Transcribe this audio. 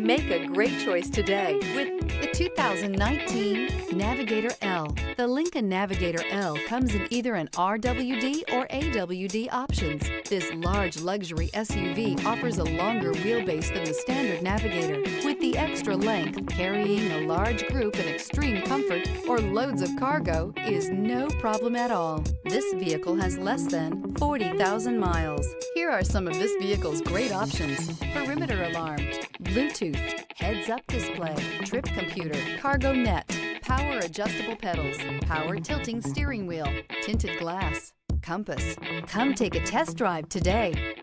Make a great choice today with the 2019 Navigator L. The Lincoln Navigator L comes in either an RWD or AWD options. This large luxury SUV offers a longer wheelbase than the standard Navigator. With the extra length, carrying a large group in extreme comfort or loads of cargo is no problem at all. This vehicle has less than 40,000 miles. Here are some of this vehicle's great options: perimeter alarm, Bluetooth, heads-up display, trip computer, cargo net, power adjustable pedals, power tilting steering wheel, tinted glass, compass. Come take a test drive today.